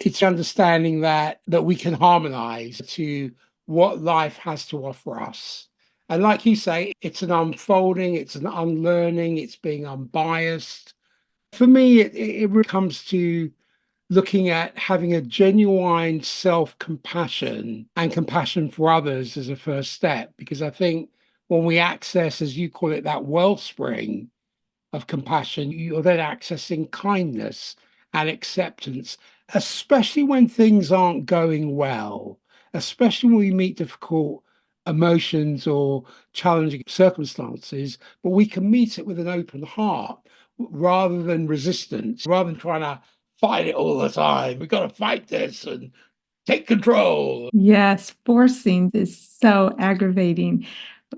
It's understanding that we can harmonize to what life has to offer us. And like you say, it's an unfolding, it's an unlearning, it's being unbiased. For me, it really comes to looking at having a genuine self-compassion and compassion for others as a first step. Because I think when we access, as you call it, that wellspring of compassion, you're then accessing kindness and acceptance, especially when things aren't going well, especially when we meet difficult emotions or challenging circumstances, but we can meet it with an open heart rather than resistance, rather than trying to fight it all the time. We've got to fight this and take control. Yes, forcing is so aggravating.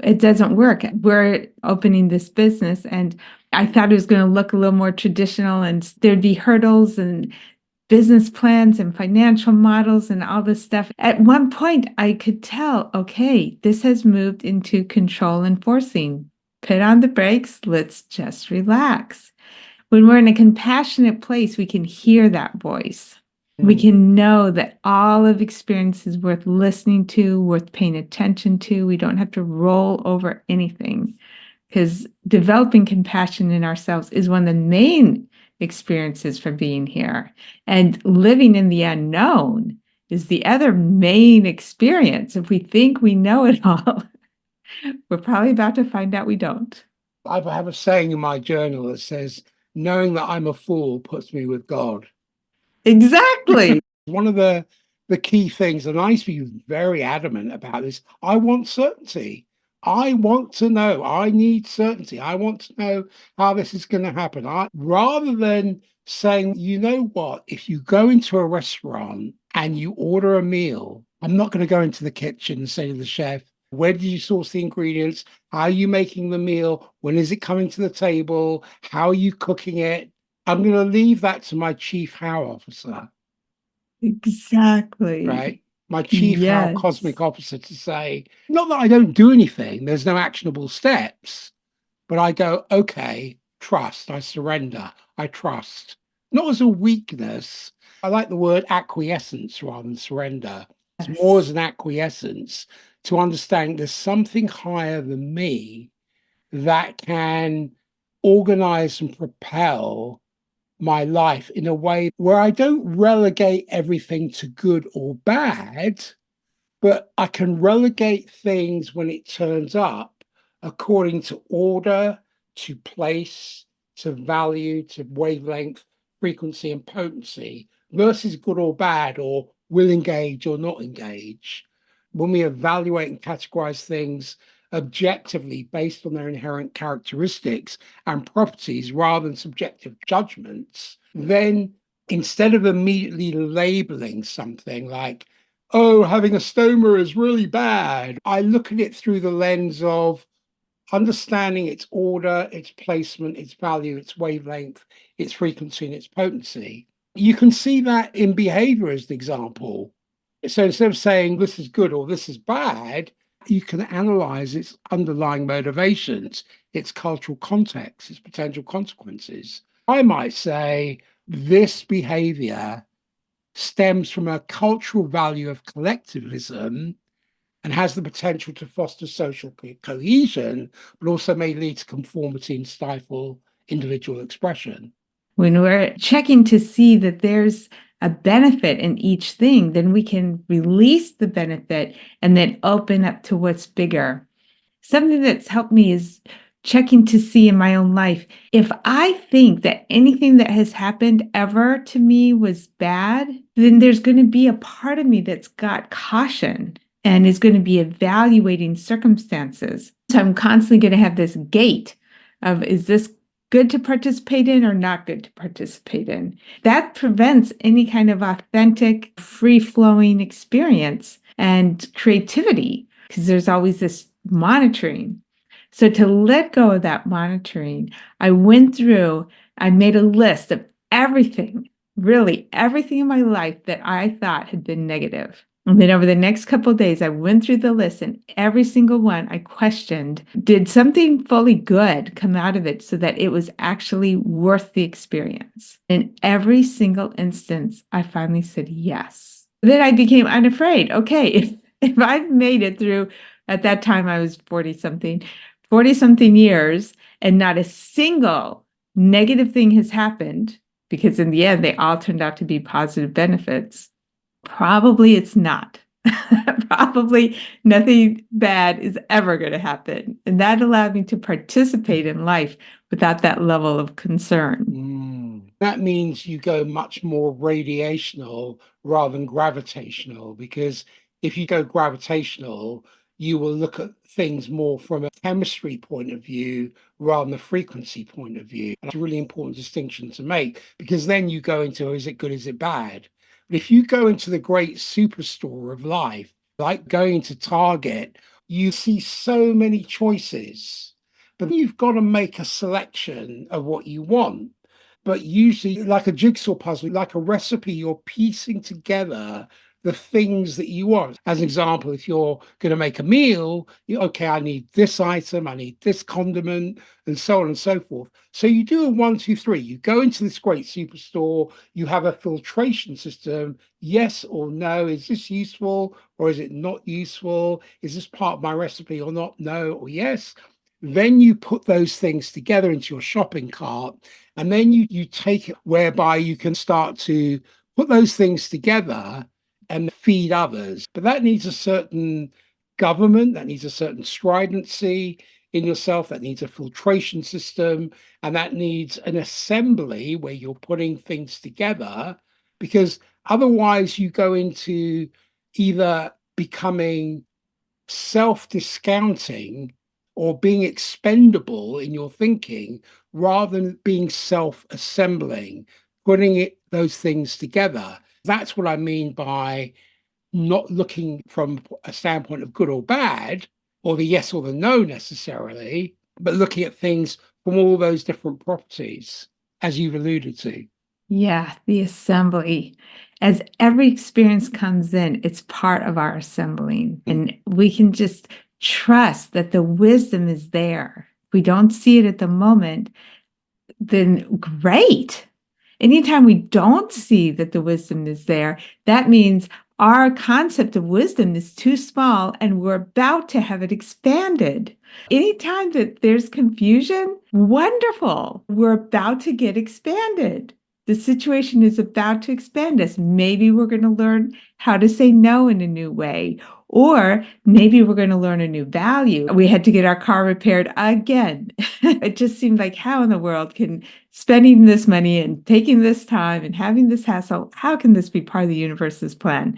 It doesn't work. We're opening this business, and I thought it was going to look a little more traditional, and there'd be hurdles and business plans and financial models and all this stuff. At one point, I could tell, okay, this has moved into control and forcing. Put on the brakes. Let's just relax. When we're in a compassionate place, we can hear that voice. We can know that all of experience is worth listening to, worth paying attention to. We don't have to roll over anything, because developing compassion in ourselves is one of the main experiences for being here. And living in the unknown is the other main experience. If we think we know it all, we're probably about to find out we don't. I have a saying in my journal that says, knowing that I'm a fool puts me with God. Exactly. One of the key things, and I used to be very adamant about this, I want certainty. I want to know. I need certainty. I want to know how this is going to happen. Rather than saying, you know what, if you go into a restaurant and you order a meal, I'm not going to go into the kitchen and say to the chef, where did you source the ingredients? How are you making the meal? When is it coming to the table? How are you cooking it? I'm going to leave that to my chief how officer, Exactly. right? My chief how Yes. cosmic officer to say, not that I don't do anything, there's no actionable steps, but I go, okay, trust, I surrender, I trust. Not as a weakness. I like the word acquiescence rather than surrender. It's more as Yes. an acquiescence to understand there's something higher than me that can organize and propel my life in a way where I don't relegate everything to good or bad, but I can relegate things when it turns up according to order, to place, to value, to wavelength, frequency, and potency versus good or bad, or will engage or not engage. When we evaluate and categorize things objectively based on their inherent characteristics and properties rather than subjective judgments, then instead of immediately labeling something like, oh, having a stoma is really bad, I look at it through the lens of understanding its order, its placement, its value, its wavelength, its frequency, and its potency. You can see that in behavior as the example. So instead of saying this is good or this is bad, you can analyze its underlying motivations, its cultural context, its potential consequences. I might say this behavior stems from a cultural value of collectivism and has the potential to foster social cohesion, but also may lead to conformity and stifle individual expression. When we're checking to see that there's a benefit in each thing, then we can release the benefit and then open up to what's bigger. Something that's helped me is checking to see in my own life, if I think that anything that has happened ever to me was bad, then there's going to be a part of me that's got caution and is going to be evaluating circumstances. So I'm constantly going to have this gate of, is this good to participate in or not good to participate in? That prevents any kind of authentic, free-flowing experience and creativity, because there's always this monitoring. So to let go of that monitoring, I went through, I made a list of everything, really everything in my life that I thought had been negative. And then over the next couple of days, I went through the list and every single one I questioned, did something fully good come out of it so that it was actually worth the experience? In every single instance, I finally said yes. Then I became unafraid. Okay, if I've made it through, at that time I was 40 something years, and not a single negative thing has happened, because in the end, they all turned out to be positive benefits. Probably it's not. Probably nothing bad is ever going to happen. And that allowed me to participate in life without that level of concern. That means you go much more radiational rather than gravitational, because if you go gravitational, you will look at things more from a chemistry point of view rather than a frequency point of view. That's a really important distinction to make, because then you go into, is it good, is it bad? But if you go into the great superstore of life, like going to Target, you see so many choices, but you've got to make a selection of what you want. But usually, like a jigsaw puzzle, like a recipe, you're piecing together the things that you want. As an example, if you're going to make a meal, okay, I need this item, I need this condiment, and so on and so forth. So you do a one, two, three. You go into this great superstore, you have a filtration system. Yes or no, is this useful or is it not useful? Is this part of my recipe or not? No or yes. Then you put those things together into your shopping cart, and then you take it whereby you can start to put those things together and feed others. But that needs a certain government, that needs a certain stridency in yourself, that needs a filtration system, and that needs an assembly where you're putting things together, because otherwise you go into either becoming self-discounting or being expendable in your thinking rather than being self-assembling, putting those things together. That's what I mean by not looking from a standpoint of good or bad, or the yes or the no necessarily, but looking at things from all those different properties, as you've alluded to. Yeah, the assembly. As every experience comes in, it's part of our assembling. And we can just trust that the wisdom is there. If we don't see it at the moment, then great. Anytime we don't see that the wisdom is there, that means our concept of wisdom is too small and we're about to have it expanded. Anytime that there's confusion, wonderful. We're about to get expanded. The situation is about to expand us. Maybe we're going to learn how to say no in a new way, or maybe we're going to learn a new value. We had to get our car repaired again. It just seemed like, how in the world can spending this money and taking this time and having this hassle, how can this be part of the universe's plan?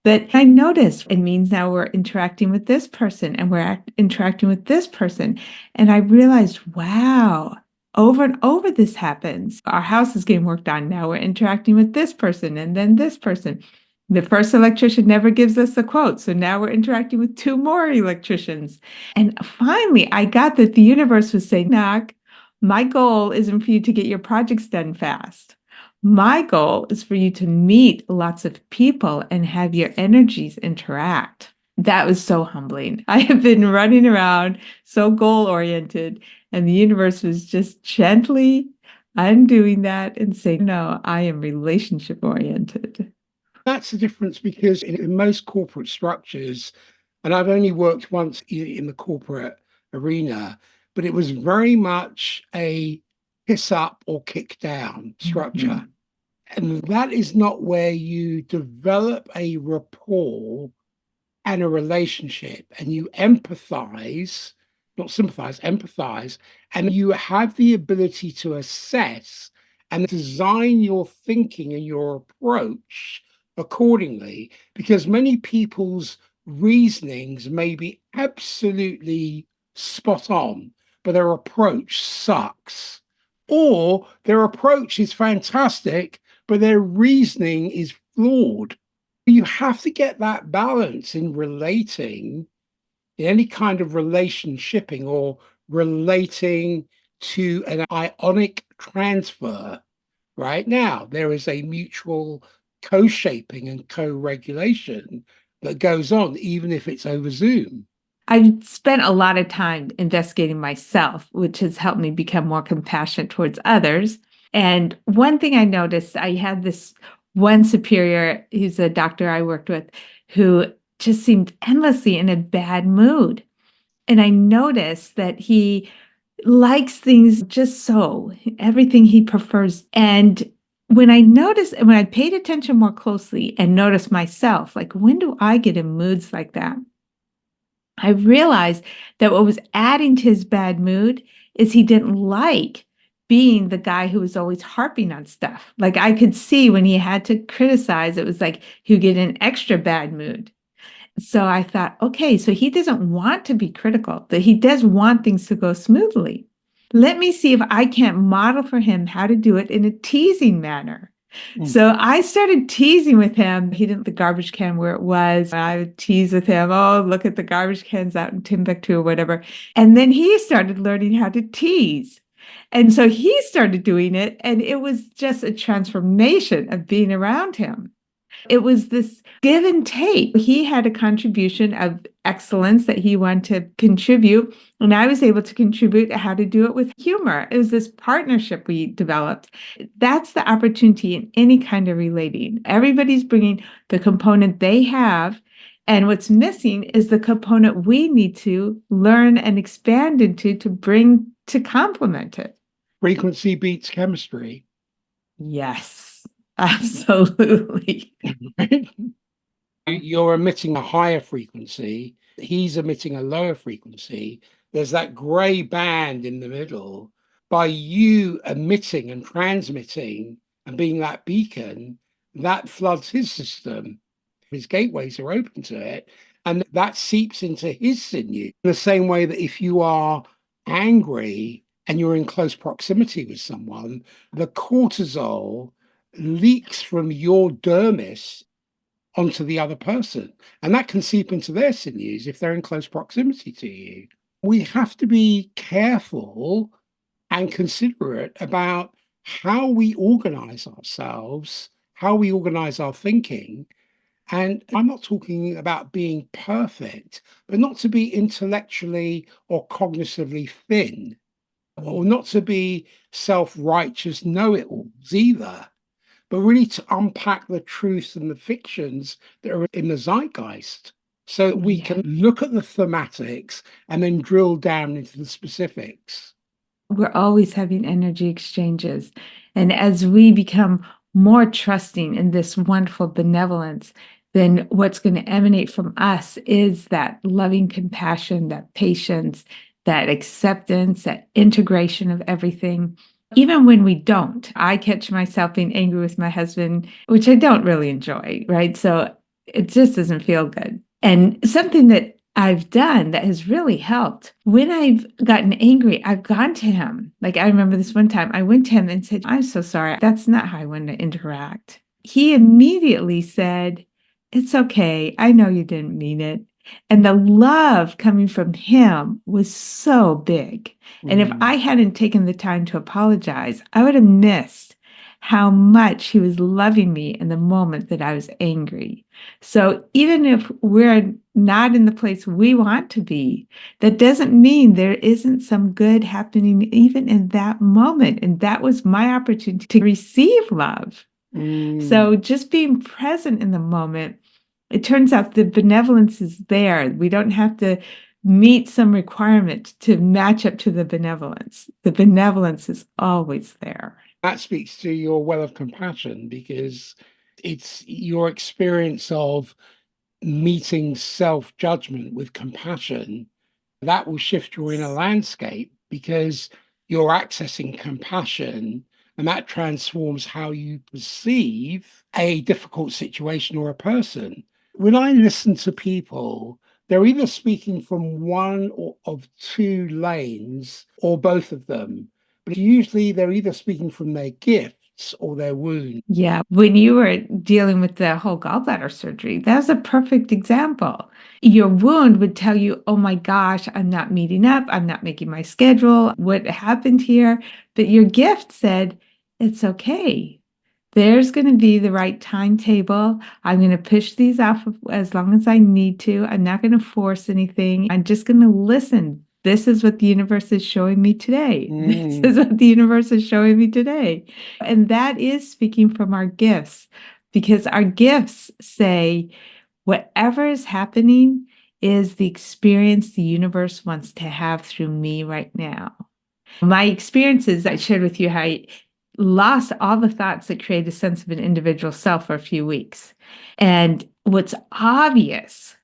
But I noticed it means now we're interacting with this person and we're interacting with this person. And I realized, wow, over and over this happens. Our house is getting worked on. Now we're interacting with this person and then this person. The first electrician never gives us a quote. So now we're interacting with two more electricians. And finally, I got that the universe was saying, Knock, my goal isn't for you to get your projects done fast. My goal is for you to meet lots of people and have your energies interact. That was so humbling. I have been running around so goal oriented, and the universe was just gently undoing that and saying, no, I am relationship oriented. That's the difference, because in most corporate structures, and I've only worked once in the corporate arena, but it was very much a kiss up or kick down structure. Mhm. And that is not where you develop a rapport and a relationship, and you empathize, not sympathize, empathize, and you have the ability to assess and design your thinking and your approach accordingly, because many people's reasonings may be absolutely spot on, but their approach sucks. Or their approach is fantastic, but their reasoning is flawed. You have to get that balance in relating, in any kind of relationshiping or relating to an ionic transfer. Right now, there is a mutual co-shaping and co-regulation that goes on, even if it's over Zoom. I've spent a lot of time investigating myself, which has helped me become more compassionate towards others. And one thing I noticed, I had this one superior, who's a doctor I worked with, who just seemed endlessly in a bad mood. And I noticed that he likes things just so, everything he prefers. And when I paid attention more closely and noticed myself, like, when do I get in moods like that? I realized that what was adding to his bad mood is he didn't like being the guy who was always harping on stuff. Like, I could see when he had to criticize, it was like he would get in an extra bad mood. So I thought, okay, so he doesn't want to be critical, that he does want things to go smoothly. Let me see if I can't model for him how to do it in a teasing manner. Mm. So I started teasing with him. He didn't the garbage can where it was. I would tease with him. Oh, look at the garbage cans out in Timbuktu or whatever. And then he started learning how to tease. And so he started doing it. And it was just a transformation of being around him. It was this give and take. He had a contribution of excellence that he wanted to contribute, and I was able to contribute how to do it with humor. It was this partnership we developed. That's the opportunity in any kind of relating. Everybody's bringing the component they have, and what's missing is the component we need to learn and expand into to bring to complement it. Frequency beats chemistry. Yes, absolutely. Right? You're emitting a higher frequency, he's emitting a lower frequency. There's that gray band in the middle. By you emitting and transmitting and being that beacon, that floods his system. His gateways are open to it, and that seeps into his sinew. In the same way that if you are angry and you're in close proximity with someone, the cortisol leaks from your dermis onto the other person. And that can seep into their sinews if they're in close proximity to you. We have to be careful and considerate about how we organize ourselves, how we organize our thinking. And I'm not talking about being perfect, but not to be intellectually or cognitively thin, or not to be self righteous know it alls either, but really to unpack the truths and the fictions that are in the zeitgeist so that we can look at the thematics and then drill down into the specifics. We're always having energy exchanges. And as we become more trusting in this wonderful benevolence, then what's going to emanate from us is that loving compassion, that patience, that acceptance, that integration of everything. Even when we don't, I catch myself being angry with my husband, which I don't really enjoy, right? So it just doesn't feel good. And something that I've done that has really helped. When I've gotten angry, I've gone to him. Like, I remember this one time I went to him and said, I'm so sorry. That's not how I want to interact. He immediately said, it's okay. I know you didn't mean it. And the love coming from him was so big. And if I hadn't taken the time to apologize, I would have missed how much he was loving me in the moment that I was angry. So even if we're not in the place we want to be, that doesn't mean there isn't some good happening even in that moment. And that was my opportunity to receive love. So just being present in the moment, it turns out the benevolence is there. We don't have to meet some requirement to match up to the benevolence. The benevolence is always there. That speaks to your well of compassion because it's your experience of meeting self judgment with compassion that will shift your inner landscape because you're accessing compassion and that transforms how you perceive a difficult situation or a person. When I listen to people, they're either speaking from one or of two lanes or both of them, but usually they're either speaking from their gifts or their wounds. Yeah, when you were dealing with the whole gallbladder surgery, that was a perfect example. Your wound would tell you, oh my gosh, I'm not meeting up. I'm not making my schedule. What happened here? But your gift said, it's okay. There's going to be the right timetable. I'm going to push these off as long as I need to. I'm not going to force anything. I'm just going to listen. This is what the universe is showing me today. This is what the universe is showing me today. And that is speaking from our gifts, because our gifts say whatever is happening is the experience the universe wants to have through me right now. My experiences, I shared with you how I lost all the thoughts that create a sense of an individual self for a few weeks. And what's obvious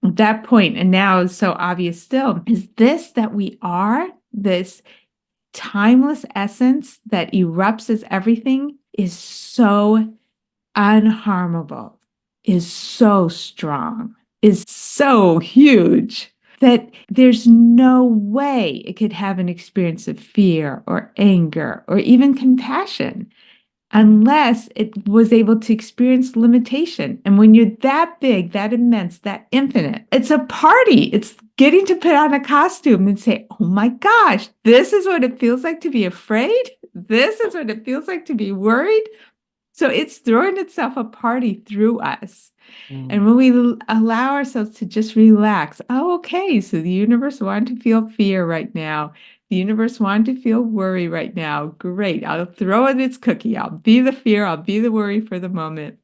at that point, and now is so obvious still, is this that we are this timeless essence that erupts as everything is so unharmable, is so strong, is so huge that there's no way it could have an experience of fear or anger or even compassion unless it was able to experience limitation. And when you're that big, that immense, that infinite, it's a party. It's getting to put on a costume and say, oh my gosh, this is what it feels like to be afraid. This is what it feels like to be worried. So it's throwing itself a party through us. And when we allow ourselves to just relax, oh, okay, so the universe wanted to feel fear right now. The universe wanted to feel worry right now. Great. I'll throw in its cookie. I'll be the fear. I'll be the worry for the moment.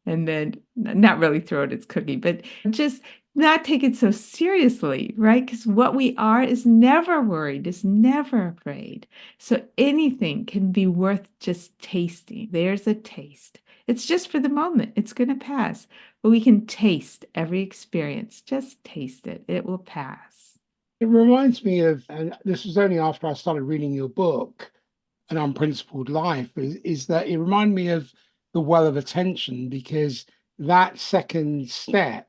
And then not really throw it its cookie, but just not take it so seriously, right? Because what we are is never worried, is never afraid. So anything can be worth just tasting. There's a taste. It's just for the moment. It's going to pass. But we can taste every experience. Just taste it. It will pass. It reminds me of, and this was only after I started reading your book, An Unprincipled Life, is that it reminded me of the well of attention, because that second step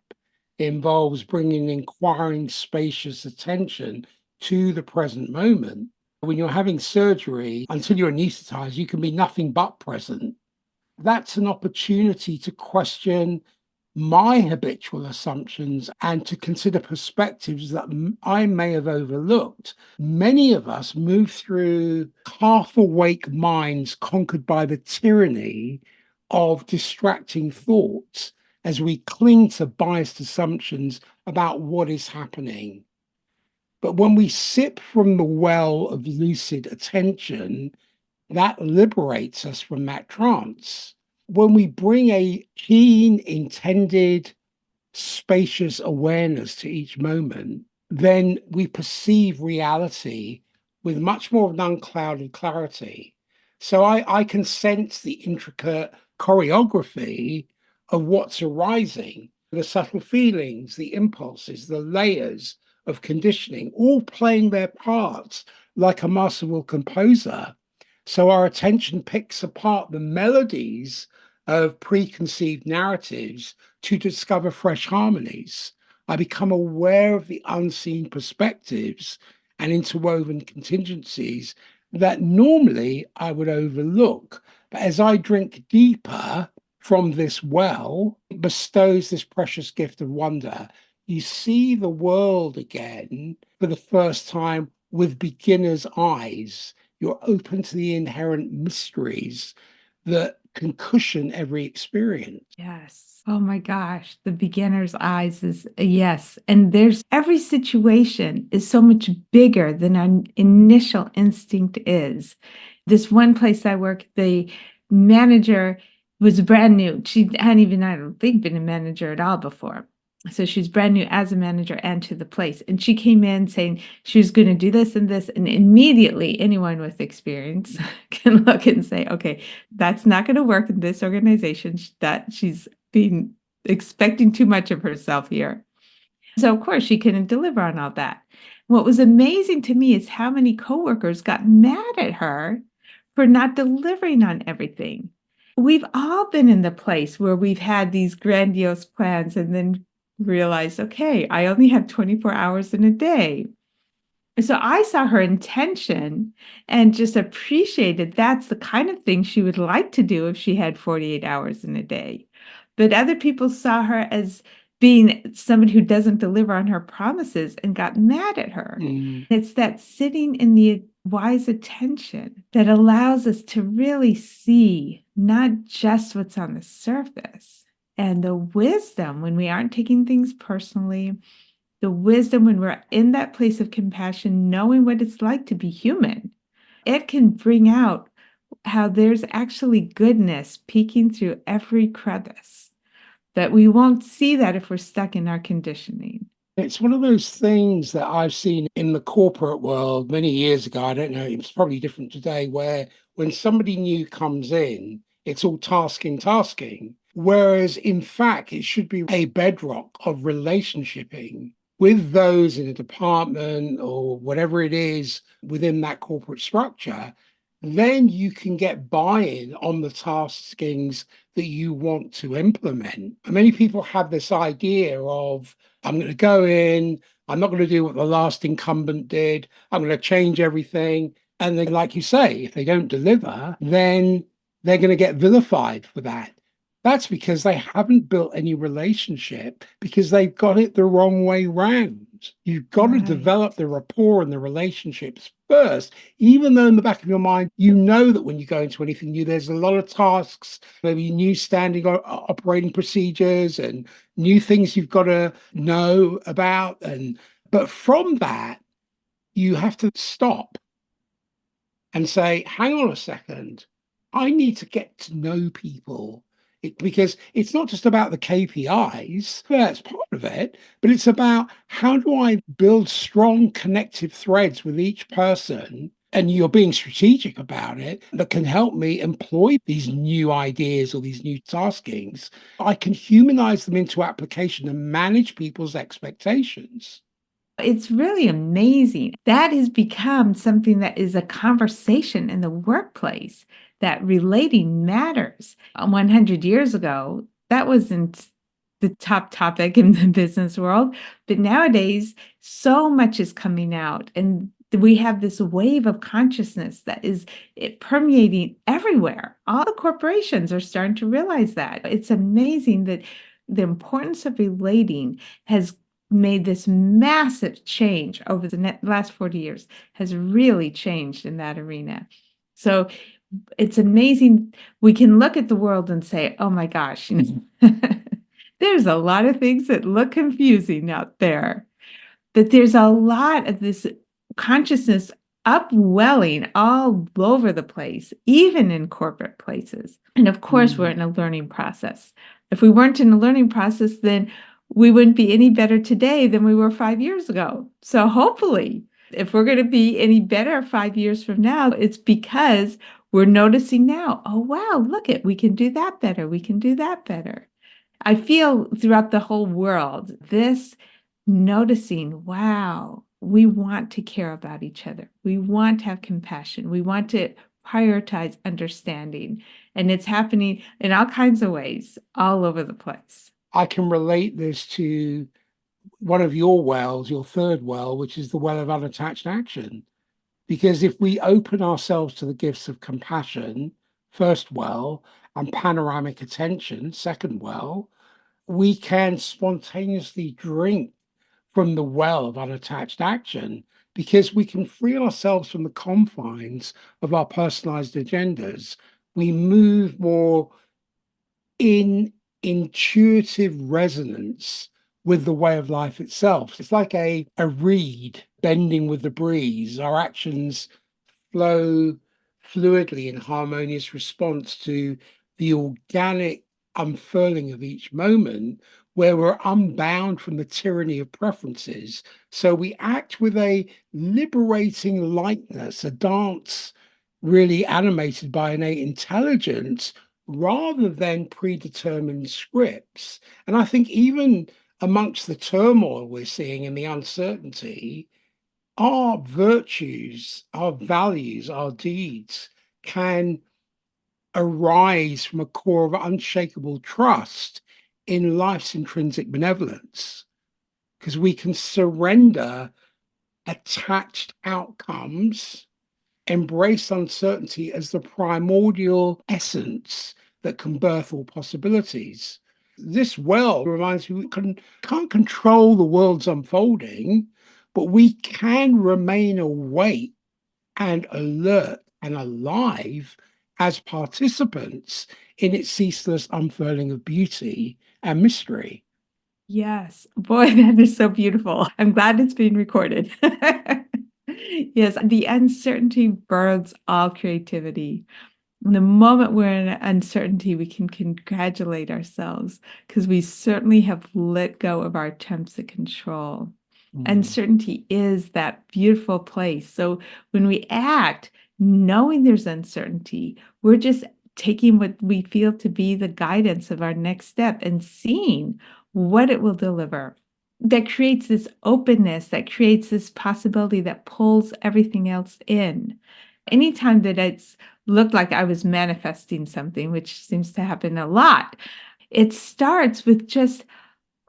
involves bringing inquiring, spacious attention to the present moment. When you're having surgery, until you're anesthetized, you can be nothing but present. That's an opportunity to question my habitual assumptions and to consider perspectives that I may have overlooked. Many of us move through half awake minds conquered by the tyranny of distracting thoughts as we cling to biased assumptions about what is happening. But when we sip from the well of lucid attention, that liberates us from that trance. When we bring a keen, intended, spacious awareness to each moment, then we perceive reality with much more of an unclouded clarity. So I can sense the intricate choreography of what's arising, the subtle feelings, the impulses, the layers of conditioning, all playing their parts like a masterful composer. So our attention picks apart the melodies of preconceived narratives to discover fresh harmonies. I become aware of the unseen perspectives and interwoven contingencies that normally I would overlook. But as I drink deeper from this well, it bestows this precious gift of wonder. You see the world again for the first time with beginner's eyes. You're open to the inherent mysteries that can cushion every experience. Yes. Oh my gosh. The beginner's eyes is a yes. And there's every situation is so much bigger than our initial instinct is. This one place I work, the manager was brand new. She hadn't even, I don't think, been a manager at all before. So she's brand new as a manager and to the place. And she came in saying she was going to do this and this. And immediately, anyone with experience can look and say, okay, that's not going to work in this organization, that she's been expecting too much of herself here. So, of course, she couldn't deliver on all that. What was amazing to me is how many coworkers got mad at her for not delivering on everything. We've all been in the place where we've had these grandiose plans and then realized, okay, I only have 24 hours in a day. So I saw her intention and just appreciated that's the kind of thing she would like to do if she had 48 hours in a day. But other people saw her as being somebody who doesn't deliver on her promises and got mad at her. Mm. It's that sitting in the wise attention that allows us to really see not just what's on the surface and the wisdom when we aren't taking things personally, the wisdom when we're in that place of compassion, knowing what it's like to be human. It can bring out how there's actually goodness peeking through every crevice, that we won't see that if we're stuck in our conditioning. It's one of those things that I've seen in the corporate world many years ago. I don't know, it's probably different today, where when somebody new comes in, it's all tasking, tasking. Whereas in fact, it should be a bedrock of relationshiping with those in a department or whatever it is within that corporate structure. Then you can get buy-in on the taskings that you want to implement. And many people have this idea of, I'm going to go in, I'm not going to do what the last incumbent did, I'm going to change everything. And then, like you say, if they don't deliver, then they're going to get vilified for that. That's because they haven't built any relationship because they've got it the wrong way round. You've got to Right. develop the rapport and the relationships first, even though in the back of your mind, you know that when you go into anything new, there's a lot of tasks, maybe new standing operating procedures and new things you've got to know about. And but from that, you have to stop and say, hang on a second, I need to get to know people. Because it's not just about the KPIs, that's part of it, but it's about how do I build strong connective threads with each person, and you're being strategic about it, that can help me employ these new ideas or these new taskings. I can humanize them into application and manage people's expectations. It's really amazing. That has become something that is a conversation in the workplace, that relating matters. 100 years ago, that wasn't the top topic in the business world. But nowadays, so much is coming out, and we have this wave of consciousness that is permeating everywhere. All the corporations are starting to realize that. It's amazing that the importance of relating has made this massive change over the last 40 years, has really changed in that arena. So it's amazing. We can look at the world and say, oh my gosh, there's a lot of things that look confusing out there. But there's a lot of this consciousness upwelling all over the place, even in corporate places. And of course, we're Mm. in a learning process. If we weren't in a learning process, then we wouldn't be any better today than we were 5 years ago. So hopefully, if we're going to be any better 5 years from now, it's because we're noticing now, oh, wow, look it, we can do that better. We can do that better. I feel throughout the whole world, this noticing, wow, we want to care about each other. We want to have compassion. We want to prioritize understanding. And it's happening in all kinds of ways all over the place. I can relate this to one of your wells, your third well, which is the well of unattached action. Because if we open ourselves to the gifts of compassion, first well, and panoramic attention, second well, we can spontaneously drink from the well of unattached action because we can free ourselves from the confines of our personalized agendas. We move more in intuitive resonance with the way of life itself. It's like a reed bending with the breeze. Our actions flow fluidly in harmonious response to the organic unfurling of each moment, where we're unbound from the tyranny of preferences. So we act with a liberating lightness, a dance really animated by innate intelligence rather than predetermined scripts. And I think even amongst the turmoil we're seeing and the uncertainty, our virtues, our values, our deeds can arise from a core of unshakable trust in life's intrinsic benevolence, because we can surrender attached outcomes, embrace uncertainty as the primordial essence that can birth all possibilities. This well reminds me can't control the world's unfolding, but we can remain awake and alert and alive as participants in its ceaseless unfurling of beauty and mystery. Yes. Boy, that is so beautiful. I'm glad it's being recorded. Yes, the uncertainty births all creativity. The moment we're in uncertainty, we can congratulate ourselves because we certainly have let go of our attempts at control. Mm, Uncertainty is that beautiful place. So when we act, knowing there's uncertainty, we're just taking what we feel to be the guidance of our next step and seeing what it will deliver. That creates this openness, that creates this possibility that pulls everything else in. Anytime that it's looked like I was manifesting something, which seems to happen a lot, it starts with just,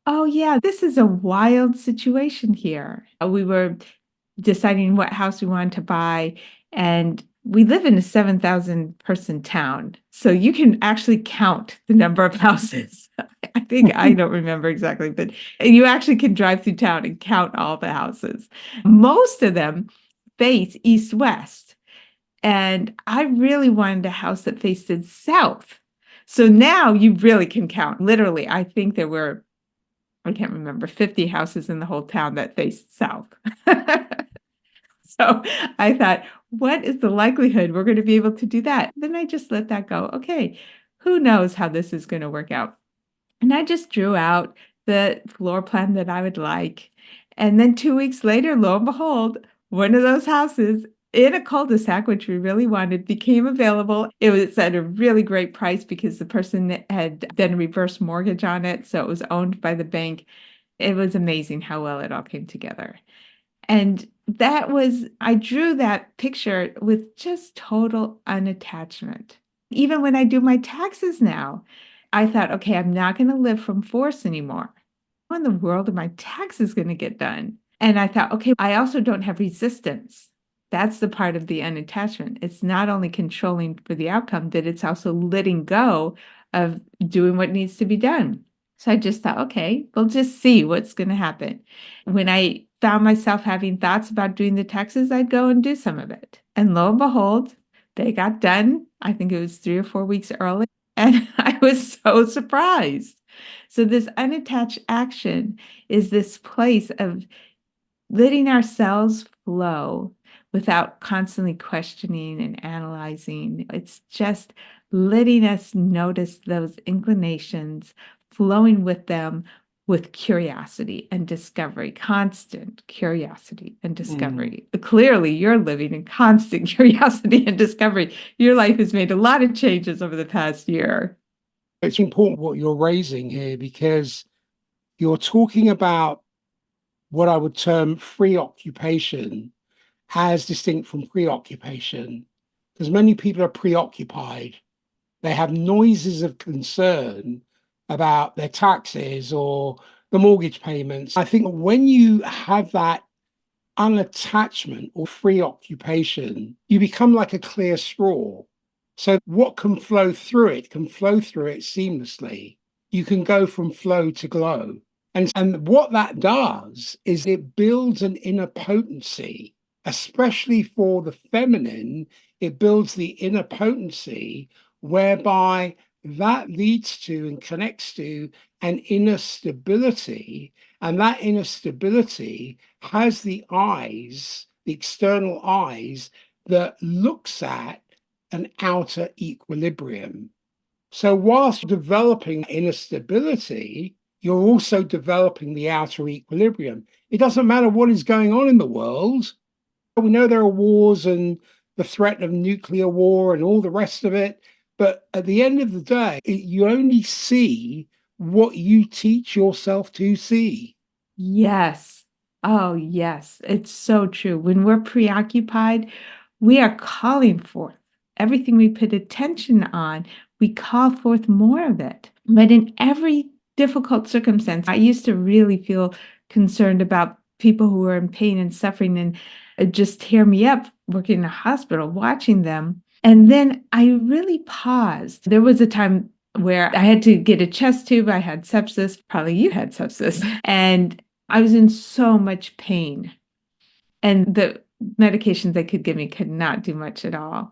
oh, yeah, this is a wild situation here. We were deciding what house we wanted to buy, and we live in a 7,000 person town. So you can actually count the number of houses. I think I don't remember exactly, but you actually can drive through town and count all the houses. Most of them face east west. And I really wanted a house that faced south. So now you really can count. Literally, I think there were, I can't remember, 50 houses in the whole town that faced south. So I thought, what is the likelihood we're going to be able to do that? Then I just let that go. Okay, who knows how this is going to work out? And I just drew out the floor plan that I would like. And then 2 weeks later, lo and behold, one of those houses in a cul-de-sac, which we really wanted, became available. It was at a really great price because the person had done a reverse mortgage on it. So it was owned by the bank. It was amazing how well it all came together. And that was, I drew that picture with just total unattachment. Even when I do my taxes now, I thought, okay, I'm not going to live from force anymore. How in the world are my taxes going to get done? And I thought, okay, I also don't have resistance. That's the part of the unattachment. It's not only controlling for the outcome, that it's also letting go of doing what needs to be done. So I just thought, okay, we'll just see what's going to happen. When I found myself having thoughts about doing the taxes, I'd go and do some of it. And lo and behold, they got done. I think it was 3 or 4 weeks early. And I was so surprised. So, this unattached action is this place of letting ourselves flow without constantly questioning and analyzing. It's just letting us notice those inclinations, flowing with them with curiosity and discovery, constant curiosity and mm. discovery. Clearly, you're living in constant curiosity and discovery. Your life has made a lot of changes over the past year. It's important what you're raising here because you're talking about what I would term free occupation as distinct from preoccupation. Because many people are preoccupied. They have noises of concern about their taxes or the mortgage payments. I think when you have that unattachment or free occupation, you become like a clear straw. So what can flow through it can flow through it seamlessly. You can go from flow to glow. And what that does is it builds an inner potency, especially for the feminine. It builds the inner potency whereby that leads to and connects to an inner stability. And that inner stability has the eyes, the external eyes, that looks at an outer equilibrium. So, whilst developing inner stability, you're also developing the outer equilibrium. It doesn't matter what is going on in the world. We know there are wars and the threat of nuclear war and all the rest of it. But at the end of the day, you only see what you teach yourself to see. Yes. Oh, yes. It's so true. When we're preoccupied, we are calling forth everything we put attention on, we call forth more of it. But in every difficult circumstance, I used to really feel concerned about people who were in pain and suffering and just tear me up working in a hospital, watching them. And then I really paused. There was a time where I had to get a chest tube. I had sepsis. Probably you had sepsis. And I was in so much pain. And the medications they could give me could not do much at all.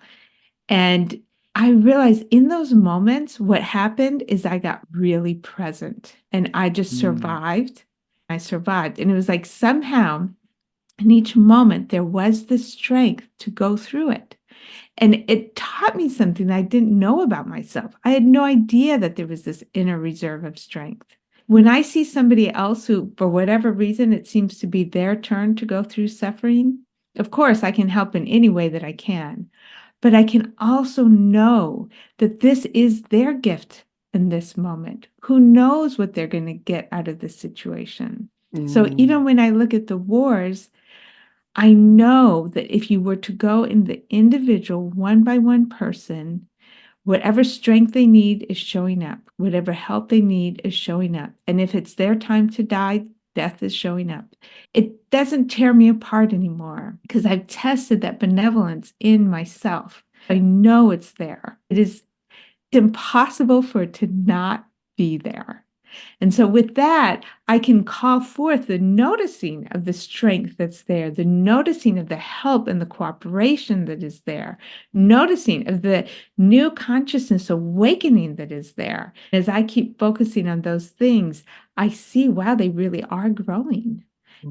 And I realized in those moments, what happened is I got really present and I just Mm. survived. I survived. And it was like somehow in each moment, there was the strength to go through it. And it taught me something that I didn't know about myself. I had no idea that there was this inner reserve of strength. When I see somebody else who, for whatever reason, it seems to be their turn to go through suffering, of course, I can help in any way that I can. But I can also know that this is their gift in this moment. Who knows what they're going to get out of this situation? So even Mm. when I look at the wars, I know that if you were to go in the individual, one by one person, whatever strength they need is showing up, whatever help they need is showing up. And if it's their time to die, death is showing up. It doesn't tear me apart anymore because I've tested that benevolence in myself. I know it's there. It is impossible for it to not be there. And so, with that, I can call forth the noticing of the strength that's there, the noticing of the help and the cooperation that is there, noticing of the new consciousness awakening that is there. As I keep focusing on those things, I see, wow, they really are growing.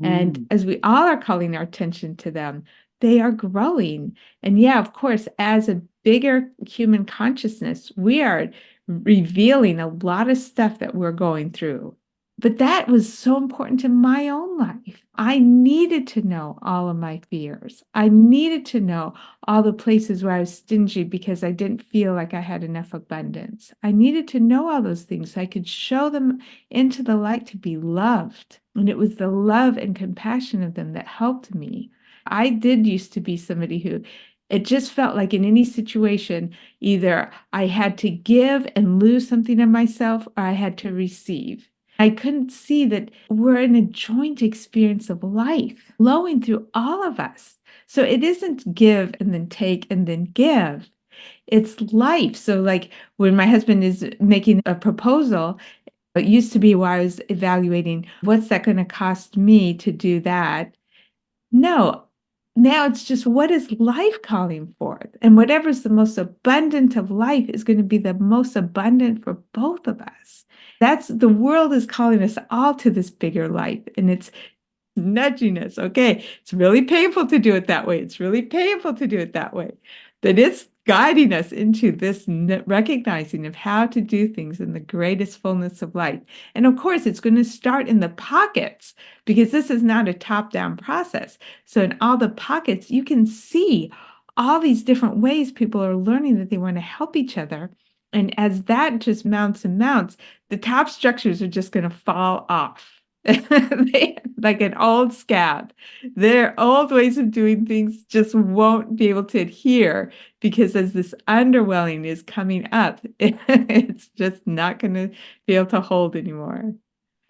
And Mm. as we all are calling our attention to them, they are growing. And yeah, of course, as a bigger human consciousness, we are revealing a lot of stuff that we're going through. But that was so important to my own life. I needed to know all of my fears. I needed to know all the places where I was stingy because I didn't feel like I had enough abundance. I needed to know all those things so I could show them into the light to be loved. And it was the love and compassion of them that helped me. I did used to be somebody who it just felt like in any situation, either I had to give and lose something of myself or I had to receive. I couldn't see that we're in a joint experience of life flowing through all of us. So it isn't give and then take and then give. It's life. So, like when my husband is making a proposal, it used to be where I was evaluating what's that going to cost me to do that. No, now it's just what is life calling forth? And whatever's the most abundant of life is going to be the most abundant for both of us. That's the world is calling us all to this bigger life. And it's nudging us. Okay, it's really painful to do it that way. It's really painful to do it that way. But it's guiding us into this recognizing of how to do things in the greatest fullness of life. And of course, it's going to start in the pockets because this is not a top-down process. So in all the pockets, you can see all these different ways people are learning that they want to help each other. And as that just mounts and mounts, the top structures are just going to fall off. Like an old scab. Their old ways of doing things just won't be able to adhere because as this underwelling is coming up, it's just not going to be able to hold anymore.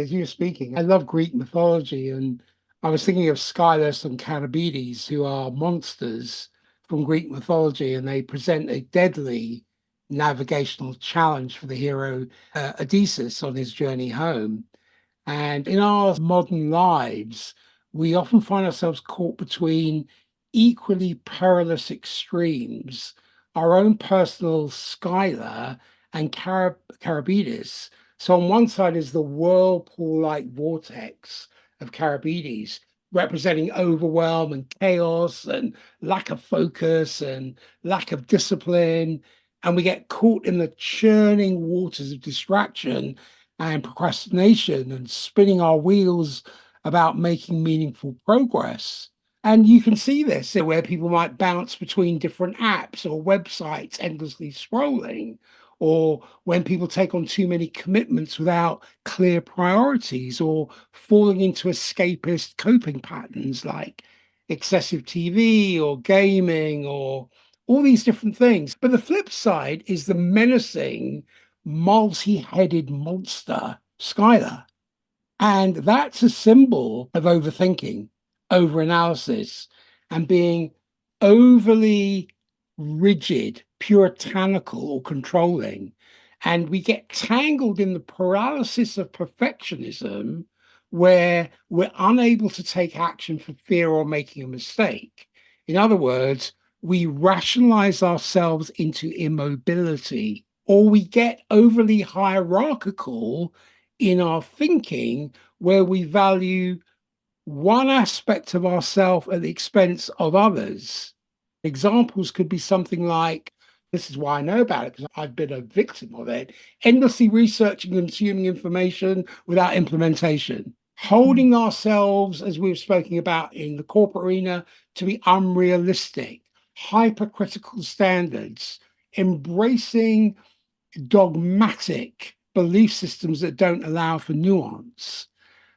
As you were speaking, I love Greek mythology, and I was thinking of Skylas and Carabides, who are monsters from Greek mythology, and they present a deadly navigational challenge for the hero Odysseus on his journey home. And in our modern lives, we often find ourselves caught between equally perilous extremes, our own personal Skylar and Carabides. So on one side is the whirlpool-like vortex of Carabides, representing overwhelm and chaos and lack of focus and lack of discipline. And we get caught in the churning waters of distraction and procrastination and spinning our wheels about making meaningful progress. And you can see this where people might bounce between different apps or websites, endlessly scrolling, or when people take on too many commitments without clear priorities, or falling into escapist coping patterns like excessive TV or gaming or all these different things. But the flip side is the menacing multi-headed monster, Skylar. And that's a symbol of overthinking, overanalysis, and being overly rigid, puritanical, or controlling. And we get tangled in the paralysis of perfectionism where we're unable to take action for fear or making a mistake. In other words, we rationalize ourselves into immobility, or we get overly hierarchical in our thinking where we value one aspect of ourselves at the expense of others. Examples could be something like, this is why I know about it, because I've been a victim of it, endlessly researching and consuming information without implementation, holding ourselves, as we've spoken about in the corporate arena, to be unrealistic, hypercritical standards, embracing dogmatic belief systems that don't allow for nuance.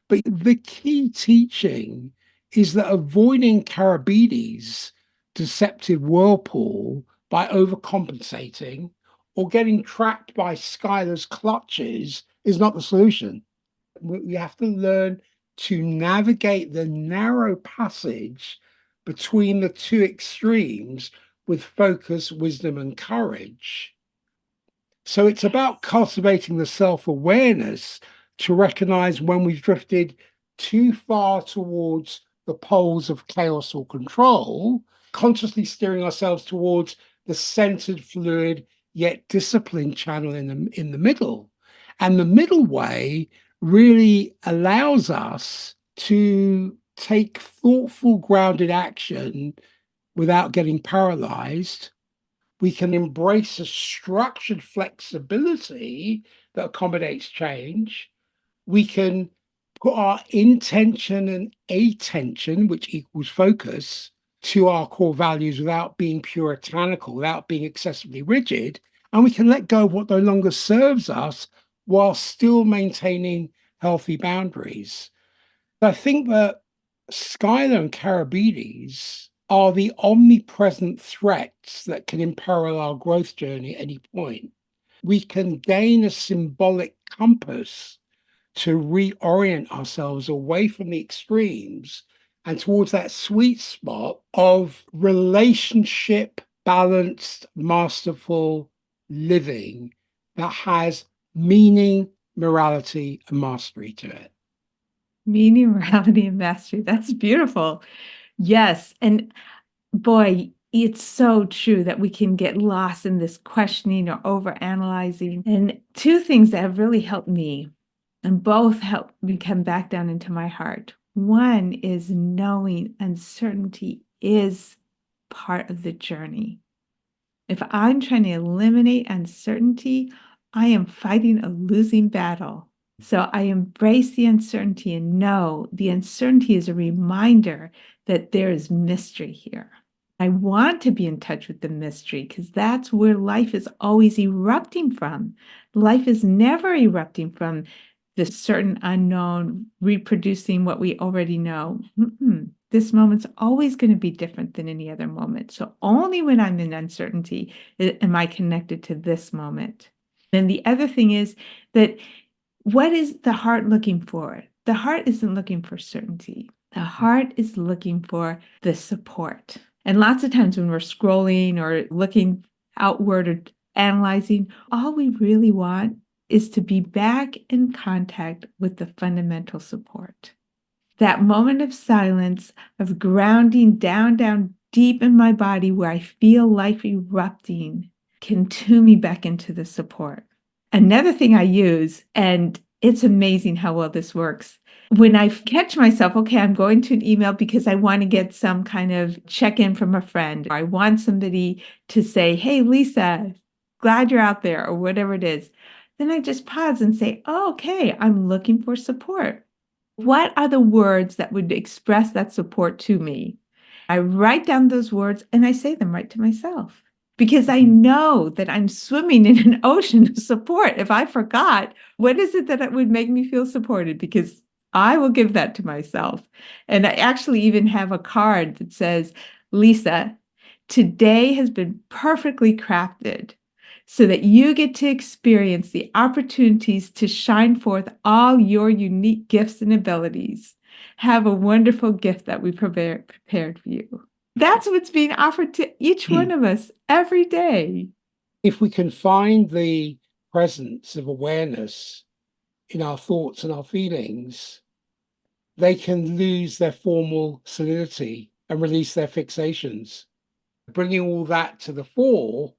But the key teaching is that avoiding Caribedes' deceptive whirlpool by overcompensating or getting trapped by Skylar's clutches is not the solution. We have to learn to navigate the narrow passage between the two extremes with focus, wisdom, and courage. So it's about cultivating the self awareness to recognize when we've drifted too far towards the poles of chaos or control, consciously steering ourselves towards the centered, fluid, yet disciplined channel in the middle. And the middle way really allows us to take thoughtful, grounded action without getting paralyzed. We can embrace a structured flexibility that accommodates change. We can put our intention and attention, which equals focus, to our core values without being puritanical, without being excessively rigid. And we can let go of what no longer serves us while still maintaining healthy boundaries. I think that Skylar and Carabides are the omnipresent threats that can imperil our growth journey at any point. We can gain a symbolic compass to reorient ourselves away from the extremes and towards that sweet spot of relationship balanced, masterful living that has meaning, morality, and mastery to it. Meaning, morality, and mastery. That's beautiful. Yes. And boy, it's so true that we can get lost in this questioning or over analyzing. And two things that have really helped me, and both help me come back down into my heart. One is knowing uncertainty is part of the journey. If I'm trying to eliminate uncertainty, I am fighting a losing battle. So I embrace the uncertainty and know the uncertainty is a reminder that there is mystery here. I want to be in touch with the mystery because that's where life is always erupting from. Life is never erupting from the certain unknown, reproducing what we already know. This moment's always going to be different than any other moment. So only when I'm in uncertainty am I connected to this moment. And the other thing is that what is the heart looking for? The heart isn't looking for certainty. The heart is looking for the support. And lots of times when we're scrolling or looking outward or analyzing, all we really want is to be back in contact with the fundamental support. That moment of silence, of grounding down deep in my body where I feel life erupting, can tune me back into the support. Another thing I use, and it's amazing how well this works. When I catch myself, okay, I'm going to an email because I want to get some kind of check-in from a friend. I want somebody to say, hey, Lisa, glad you're out there, or whatever it is. Then I just pause and say, oh, okay, I'm looking for support. What are the words that would express that support to me? I write down those words and I say them right to myself because I know that I'm swimming in an ocean of support. If I forgot, what is it that would make me feel supported? Because I will give that to myself. And I actually even have a card that says, Lisa, today has been perfectly crafted so that you get to experience the opportunities to shine forth all your unique gifts and abilities. Have a wonderful gift that we prepared for you. That's what's being offered to each one of us every day. If we can find the presence of awareness in our thoughts and our feelings, they can lose their formal solidity. and release their fixations. Bringing all that to the fore,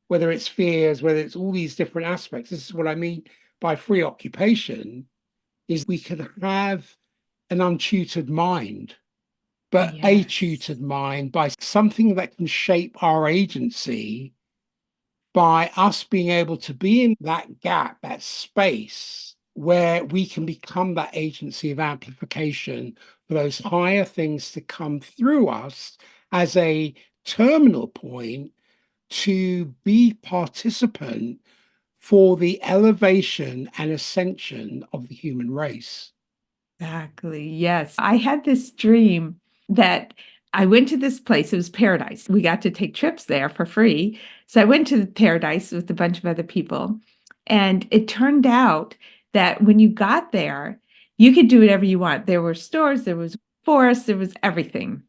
whether it's fears, whether it's all these different aspects. This is what I mean by free occupation, is we can have an untutored mind, but a Yes. tutored mind by something that can shape our agency, by us being able to be in that gap, that space where we can become that agency of amplification for those higher things to come through us as a terminal point to be participant for the elevation and ascension of the human race. Exactly. Yes. I had this dream that I went to this place. It was paradise. We got to take trips there for free. So I went to the paradise with a bunch of other people. And it turned out that when you got there, you could do whatever you want. There were stores, there was forest, there was everything.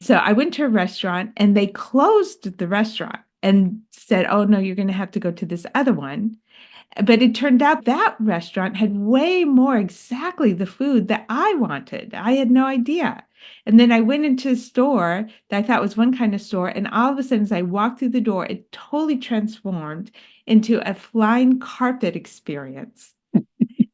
So I went to a restaurant and they closed the restaurant and said, "Oh, no, you're going to have to go to this other one." But it turned out that restaurant had way more exactly the food that I wanted. I had no idea. And then I went into a store that I thought was one kind of store. And all of a sudden, as I walked through the door, it totally transformed into a flying carpet experience.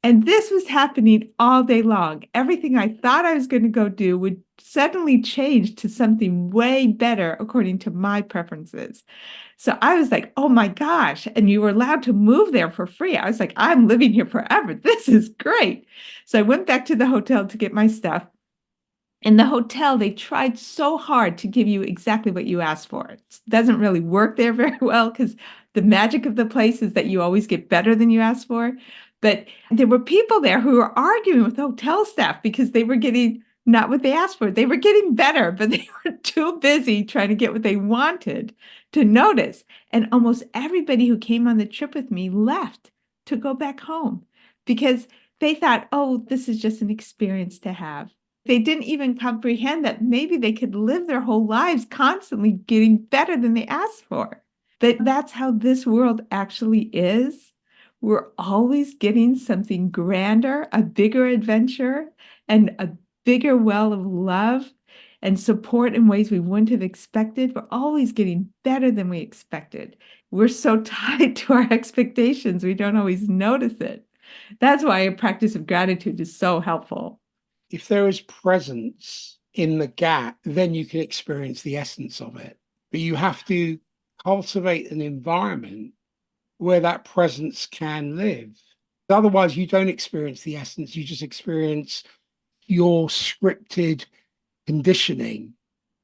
And this was happening all day long. Everything I thought I was going to go do would suddenly change to something way better according to my preferences. So I was like, oh my gosh. And you were allowed to move there for free. I was like, I'm living here forever. This is great. So I went back to the hotel to get my stuff. In the hotel, they tried so hard to give you exactly what you asked for. It doesn't really work there very well because the magic of the place is that you always get better than you asked for. But there were people there who were arguing with the hotel staff because they were getting not what they asked for. They were getting better, but they were too busy trying to get what they wanted to notice. And almost everybody who came on the trip with me left to go back home because they thought, oh, this is just an experience to have. They didn't even comprehend that maybe they could live their whole lives constantly getting better than they asked for. But that's how this world actually is. We're always getting something grander, a bigger adventure, and a bigger well of love and support in ways we wouldn't have expected. We're always getting better than we expected. We're so tied to our expectations, we don't always notice it. That's why a practice of gratitude is so helpful. If there is presence in the gap, then you can experience the essence of it. But you have to cultivate an environment where that presence can live. Otherwise, you don't experience the essence, you just experience your scripted conditioning,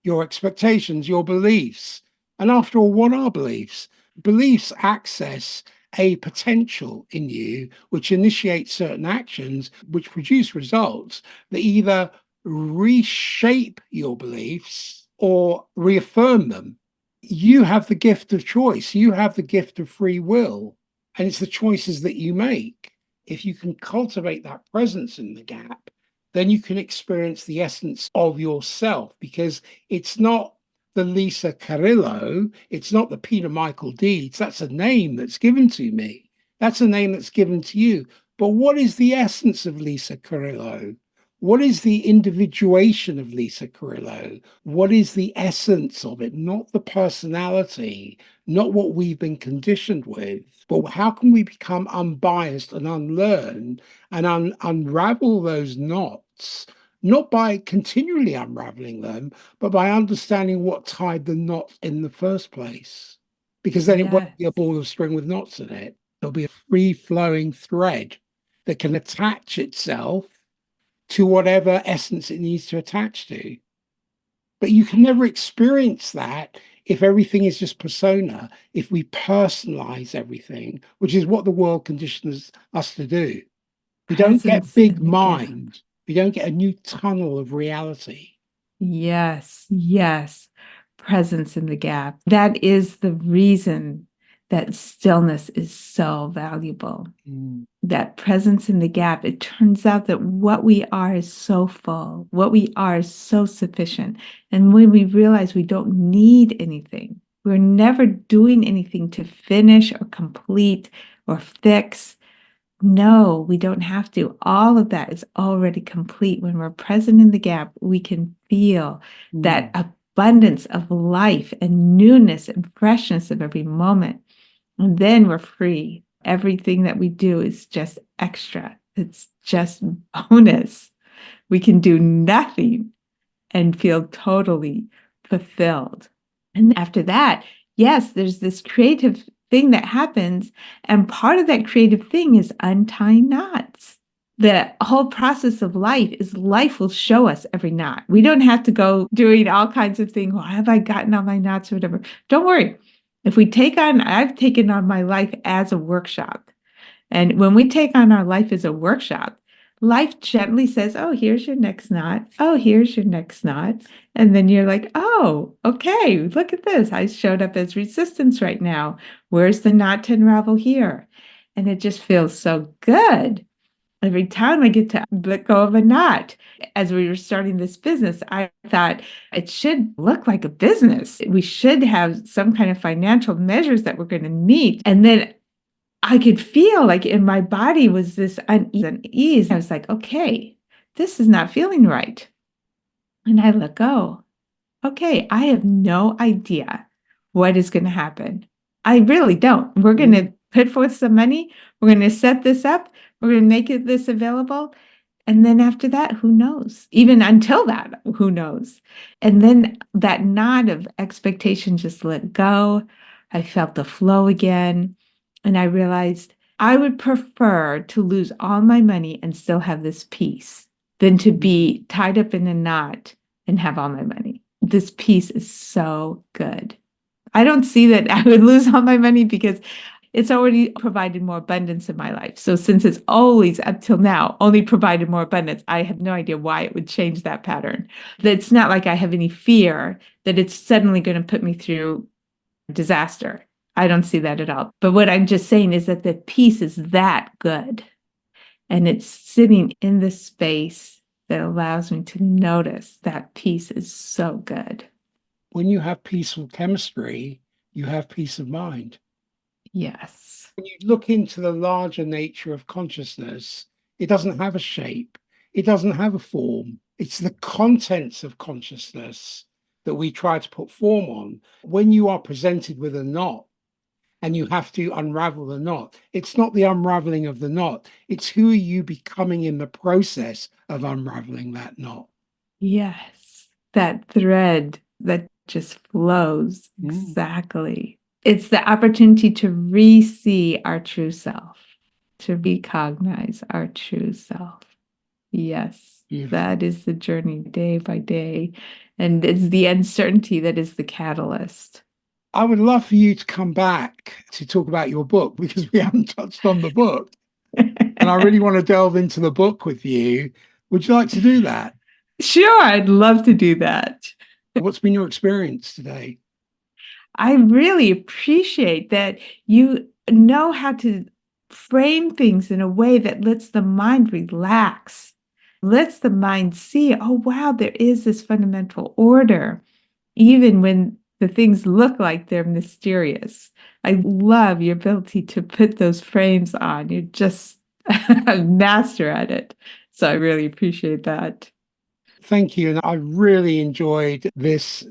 your expectations, your beliefs. And after all, what are beliefs? Beliefs access a potential in you which initiates certain actions which produce results that either reshape your beliefs or reaffirm them. You have the gift of choice, you have the gift of free will, and it's the choices that you make. If you can cultivate that presence in the gap, then you can experience the essence of yourself, because it's not the Lisa Carillo, it's not the Peter Michael Dedes. That's a name that's given to me. That's a name that's given to you. But what is the essence of Lisa Carillo? What is the individuation of Lisa Carillo? What is the essence of it? Not the personality, not what we've been conditioned with, but how can we become unbiased and unlearn and unravel those knots, not by continually unraveling them, but by understanding what tied the knot in the first place. Because then it won't Yes. be a ball of string with knots in it. There'll be a free flowing thread that can attach itself to whatever essence it needs to attach to. But you can never experience that if everything is just persona, if we personalize everything, which is what the world conditions us to do. We don't get Presence big in the gap. mind. We don't get a new tunnel of reality. Yes, yes. Presence in the gap. That is the reason that stillness is so valuable. Mm. That presence in the gap. It turns out that what we are is so full, what we are is so sufficient. And when we realize we don't need anything, we're never doing anything to finish or complete or fix. No, we don't have to. All of that is already complete. When we're present in the gap, we can feel that Mm, abundance of life and newness and freshness of every moment. And then we're free. Everything that we do is just extra, it's just bonus. We can do nothing and feel totally fulfilled. And after that, yes, there's this creative thing that happens. And part of that creative thing is untying knots. The whole process of life will show us every knot. We don't have to go doing all kinds of things. Well, have I gotten all my knots or whatever? Don't worry. I've taken on my life as a workshop. And when we take on our life as a workshop, life gently says, oh, here's your next knot. Oh, here's your next knot. And then you're like, oh, okay, look at this. I showed up as resistance right now. Where's the knot to unravel here? And it just feels so good. Every time I get to let go of a knot. As we were starting this business, I thought it should look like a business. We should have some kind of financial measures that we're going to meet. And then I could feel like in my body was this unease. I was like, okay, this is not feeling right. And I let go. Okay, I have no idea what is going to happen. I really don't. We're going mm, to put forth some money. We're going to set this up. We're going to make this available. And then after that, who knows? Even until that, who knows? And then that knot of expectation just let go. I felt the flow again. And I realized I would prefer to lose all my money and still have this peace than to mm. be tied up in a knot and have all my money. This peace is so good. I don't see that I would lose all my money because it's already provided more abundance in my life. So since it's always up till now only provided more abundance, I have no idea why it would change that pattern. It's not like I have any fear that it's suddenly going to put me through disaster. I don't see that at all. But what I'm just saying is that the peace is that good. And it's sitting in the space that allows me to notice that peace is so good. When you have peaceful chemistry, you have peace of mind. Yes. When you look into the larger nature of consciousness, it doesn't have a shape, it doesn't have a form. It's the contents of consciousness that we try to put form on. When you are presented with a knot and you have to unravel the knot, it's not the unraveling of the knot, it's who are you becoming in the process of unraveling that knot. Yes. That thread that just flows. Mm, Exactly. It's the opportunity to re-see our true self, to recognize our true self. Yes, beautiful. that is the journey day by day. And it's the uncertainty that is the catalyst. I would love for you to come back to talk about your book because we haven't touched on the book. And I really want to delve into the book with you. Would you like to do that? Sure, I'd love to do that. What's been your experience today? I really appreciate that you know how to frame things in a way that lets the mind relax, lets the mind see, oh, wow, there is this fundamental order, even when the things look like they're mysterious. I love your ability to put those frames on. You're just a master at it. So I really appreciate that. Thank you. And I really enjoyed this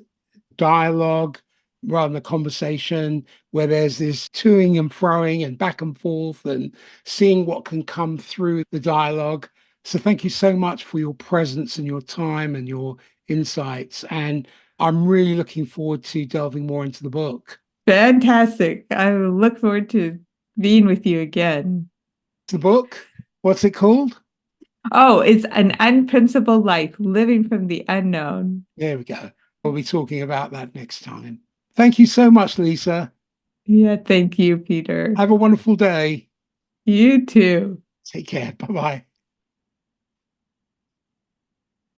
dialogue rather than a conversation where there's this toing and froing and back and forth and seeing what can come through the dialogue. So thank you so much for your presence and your time and your insights. And I'm really looking forward to delving more into the book. Fantastic. I look forward to being with you again. The book, what's it called? Oh, it's an unprincipled life, living from the unknown. There we go. We'll be talking about that next time. Thank you so much, Lisa. Yeah, thank you, Peter. Have a wonderful day. You too. Take care. Bye bye.